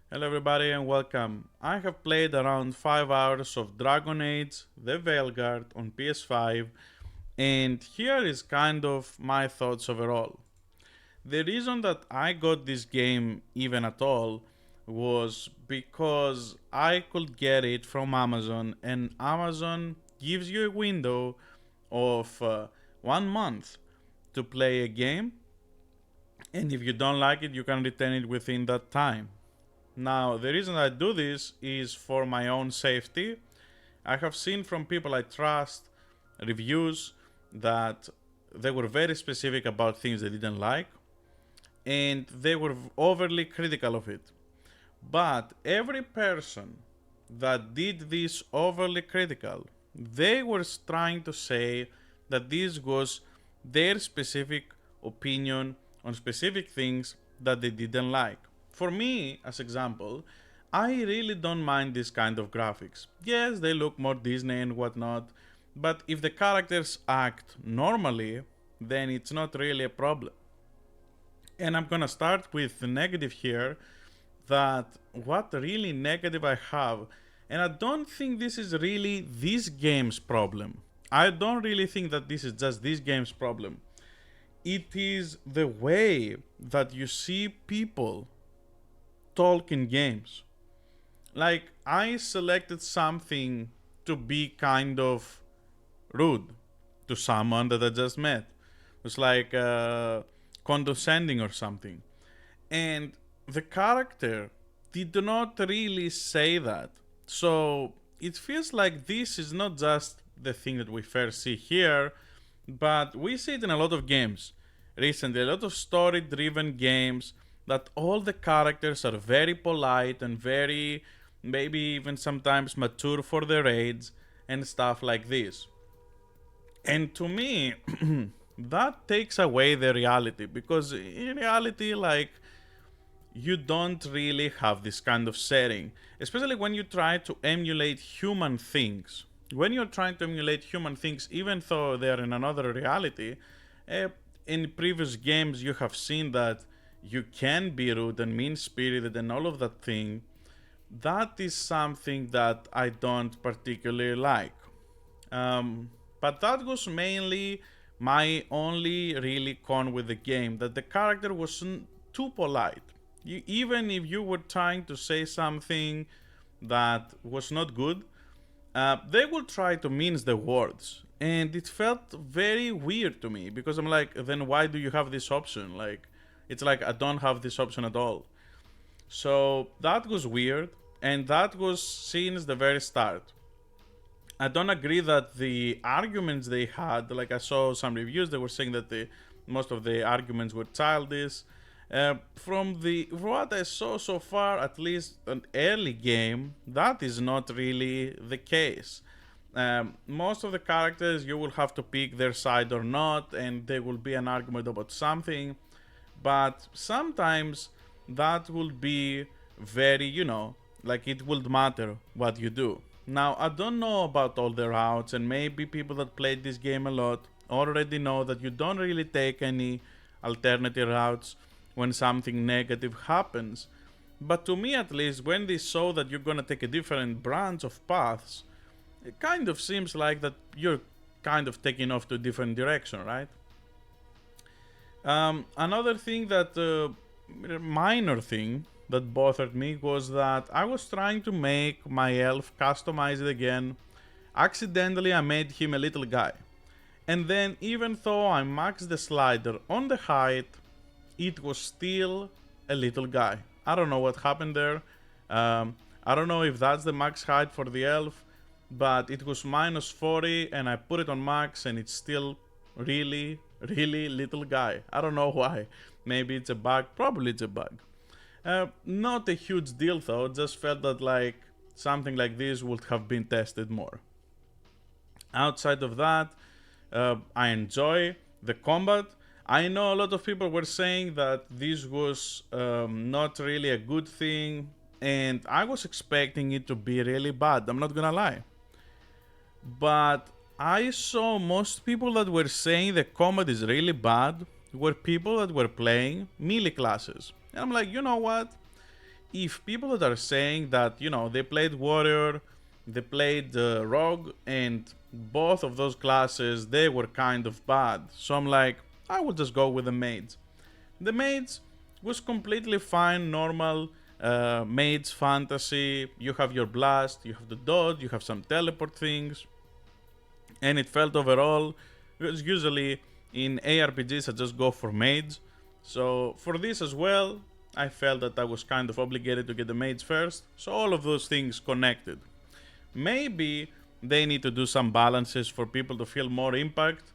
Hello everybody and welcome. I have played around 5 hours of Dragon Age, the VeilGuard on PS5, and here is kind of my thoughts overall. The reason that I got this game even at all was because I could get it from Amazon, and Amazon gives you a window of 1 month to play a game, and if you don't like it, you can return it within that time. Now, the reason I do this is for my own safety. I have seen from people I trust reviews that they were very specific about things they didn't like and they were overly critical of it. But every person that did this overly critical, they were trying to say that this was their specific opinion on specific things that they didn't like. For me, as example, I really don't mind this kind of graphics. Yes, they look more Disney and whatnot, but if the characters act normally, then it's not really a problem. And I'm gonna start with the negative here, that what really negative I have, and I don't think this is really this game's problem. I don't really think that this is just this game's problem. It is the way that you see people talk in games. Like, I selected something to be kind of rude to someone that I just met. It was like condescending or something. And the character did not really say that. So it feels like this is not just the thing that we first see here, but we see it in a lot of games recently, a lot of story driven games, that all the characters are very polite and very, maybe even sometimes mature for their age and stuff like this. And to me, that takes away the reality, because in reality, like, you don't really have this kind of setting, especially when you try to emulate human things. When you're trying to emulate human things, even though they're in another reality, uh, in previous games you have seen that you can be rude and mean spirited and all of that thing. That is something that I don't particularly like. But that was mainly my only really con with the game, that the character was too polite. Even if you were trying to say something that was not good, they will try to mince the words. And it felt very weird to me, because I'm like, then why do you have this option? Like, it's like I don't have this option at all. So that was weird, and that was since the very start. I don't agree that the arguments they had, like I saw some reviews, they were saying that most of the arguments were childish. From what I saw so far, at least an early game, that is not really the case. Most of the characters, you will have to pick their side or not, and there will be an argument about something. But sometimes that will be very, like it will matter what you do. Now, I don't know about all the routes, and maybe people that played this game a lot already know that you don't really take any alternative routes when something negative happens. But to me, at least, when they saw that you're gonna take a different branch of paths, it kind of seems like that you're kind of taking off to a different direction, right? Another thing that, minor thing that bothered me, was that I was trying to make my elf, customize it again. Accidentally, I made him a little guy. And then, even though I maxed the slider on the height, it was still a little guy. I don't know what happened there. I don't know if that's the max height for the elf, but it was minus 40 and I put it on max and it's still really, really little guy. I don't know why. Maybe it's a bug. Probably it's a bug. Not a huge deal though. Just felt that like something like this would have been tested more. Outside of that, I enjoy the combat. I know a lot of people were saying that this was not really a good thing, and I was expecting it to be really bad. I'm not gonna lie. But I saw most people that were saying the combat is really bad were people that were playing melee classes. And I'm like, you know what? if people that are saying that, you know, they played warrior, they played rogue, and both of those classes, they were kind of bad. So I'm like, I will just go with the mage. The mage was completely fine, normal mage fantasy. You have your blast, you have the dodge, you have some teleport things, and it felt overall, because usually in ARPGs I just go for mage. So for this as well, I felt that I was kind of obligated to get the mage first, so all of those things connected. Maybe they need to do some balances for people to feel more impact,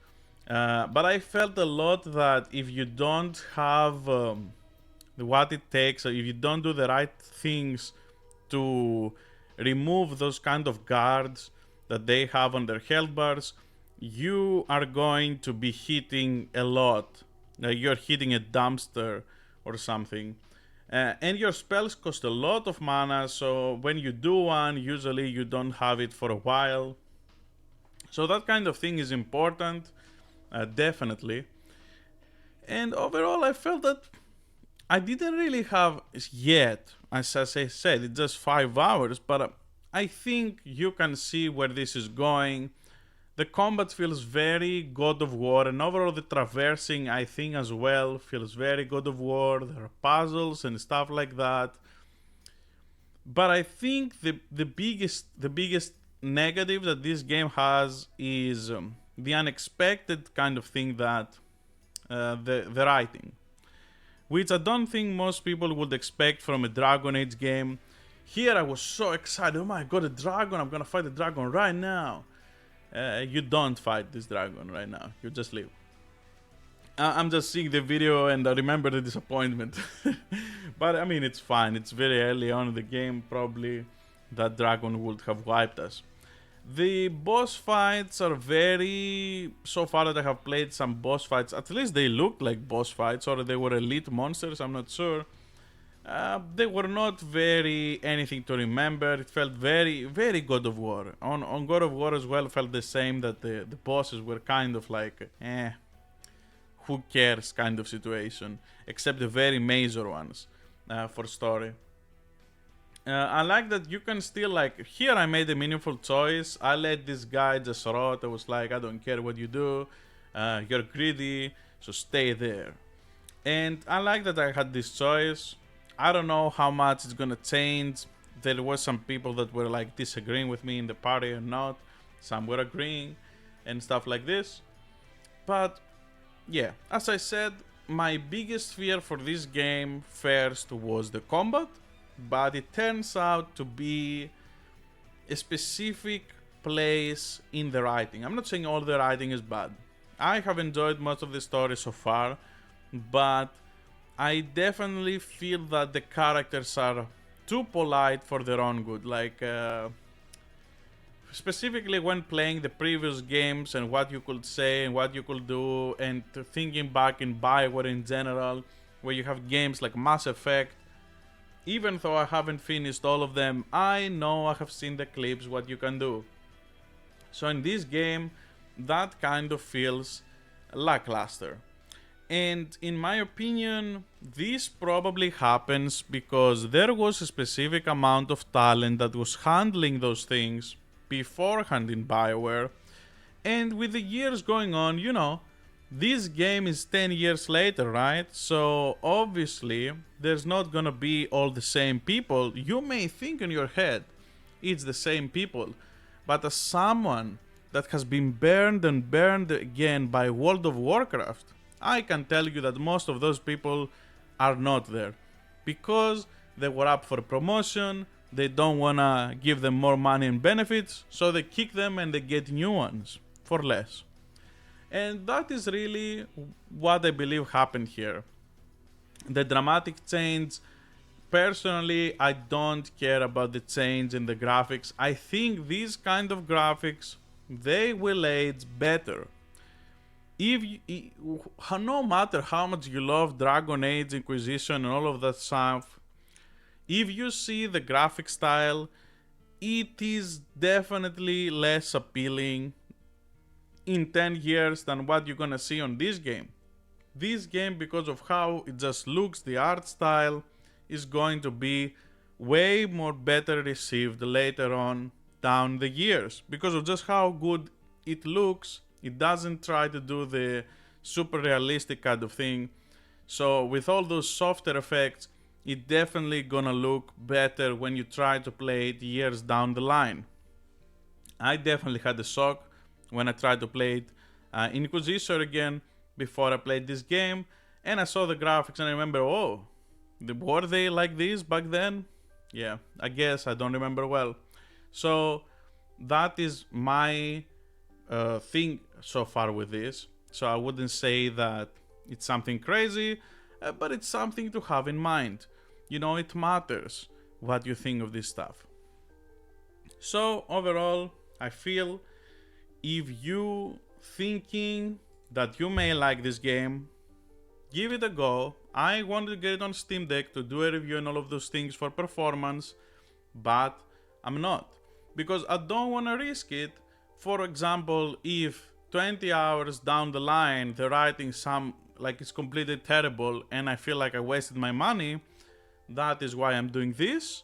but I felt a lot that if you don't have what it takes, or if you don't do the right things to remove those kind of guards that they have on their health bars, you are going to be hitting a lot. You're hitting a dumpster or something. And your spells cost a lot of mana, so when you do one, usually you don't have it for a while. So that kind of thing is important, definitely. And overall, I felt that I didn't really have yet, as I said, it's just 5 hours, but I think you can see where this is going. The combat feels very God of War, and overall the traversing, I think as well, feels very God of War. There are puzzles and stuff like that. But I think the biggest negative that this game has is the unexpected kind of thing that the writing, which I don't think most people would expect from a Dragon Age game. Here I was so excited. Oh my god, a dragon! I'm gonna fight the dragon right now. You don't fight this dragon right now. You just leave. I'm just seeing the video and I remember the disappointment. But I mean, it's fine. It's very early on in the game. Probably that dragon would have wiped us. The boss fights are very... So far that I have played some boss fights, at least they looked like boss fights, or they were elite monsters, I'm not sure. They were not very anything to remember. It felt very, very God of War. On God of War as well felt the same, that the bosses were kind of like, who cares kind of situation. Except the very major ones for story. I like that you can still, like, here I made a meaningful choice. I let this guy just rot. I was like, I don't care what you do. You're greedy, so stay there. And I like that I had this choice. I don't know how much it's gonna change. There were some people that were like disagreeing with me in the party or not. Some were agreeing and stuff like this. But yeah, as I said, my biggest fear for this game first was the combat. But it turns out to be a specific place in the writing. I'm not saying all the writing is bad. I have enjoyed most of the story so far, but I definitely feel that the characters are too polite for their own good. Like, specifically when playing the previous games and what you could say and what you could do, and thinking back in BioWare in general, where you have games like Mass Effect. Even though I haven't finished all of them, I know I have seen the clips what you can do. So in this game, that kind of feels lackluster. And in my opinion, this probably happens because there was a specific amount of talent that was handling those things beforehand in BioWare. And with the years going on, you know, this game is 10 years later, right? So obviously, there's not gonna be all the same people. You may think in your head it's the same people, but as someone that has been burned and burned again by World of Warcraft, I can tell you that most of those people are not there because they were up for promotion. They don't wanna give them more money and benefits, so they kick them and they get new ones for less. And that is really what I believe happened here. The dramatic change, personally, I don't care about the change in the graphics. I think these kind of graphics, they will age better. No matter how much you love Dragon Age, Inquisition and all of that stuff, if you see the graphic style, it is definitely less appealing in 10 years than what you're gonna see on this game. This game, because of how it just looks, the art style, is going to be way more better received later on down the years because of just how good it looks. It doesn't try to do the super realistic kind of thing. So with all those softer effects, it definitely gonna look better when you try to play it years down the line. I definitely had a shock when I tried to play it Inquisitor again before I played this game, and I saw the graphics and I remember, oh, were they like this back then? Yeah, I guess I don't remember well. So that is my thing so far with this. So I wouldn't say that it's something crazy, but it's something to have in mind. You know, it matters what you think of this stuff. So overall, I feel if you thinking that you may like this game, give it a go. I wanted to get it on Steam Deck to do a review and all of those things for performance, but I'm not, because I don't want to risk it. For example, if 20 hours down the line the writing some like it's completely terrible and I feel like I wasted my money, that is why I'm doing this.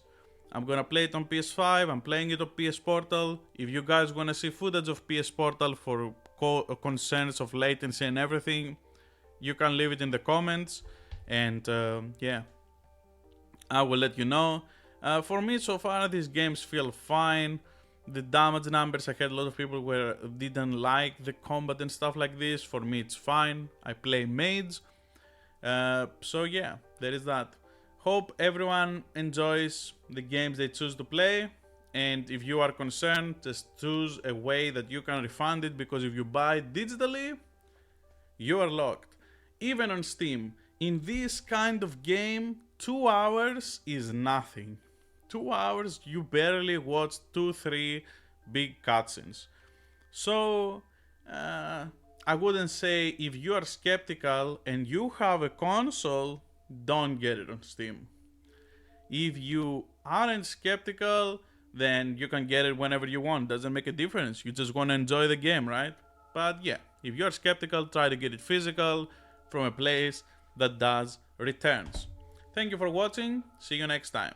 I'm gonna play it on PS5, I'm playing it on PS Portal. If you guys wanna see footage of PS Portal for concerns of latency and everything, you can leave it in the comments, and yeah, I will let you know. For me so far, these games feel fine. The damage numbers, I heard a lot of people didn't like the combat and stuff like this. For me it's fine, I play mage. So yeah, there is that. Hope everyone enjoys the games they choose to play, and if you are concerned, just choose a way that you can refund it, because if you buy digitally, you are locked. Even on Steam, in this kind of game, 2 hours is nothing. 2 hours, you barely watch 2-3 big cutscenes. So I wouldn't say, if you are skeptical and you have a console, don't get it on Steam. If you aren't skeptical, then you can get it whenever you want. Doesn't make a difference. You just want to enjoy the game, right? But yeah, if you're skeptical, try to get it physical from a place that does returns. Thank you for watching. See you next time.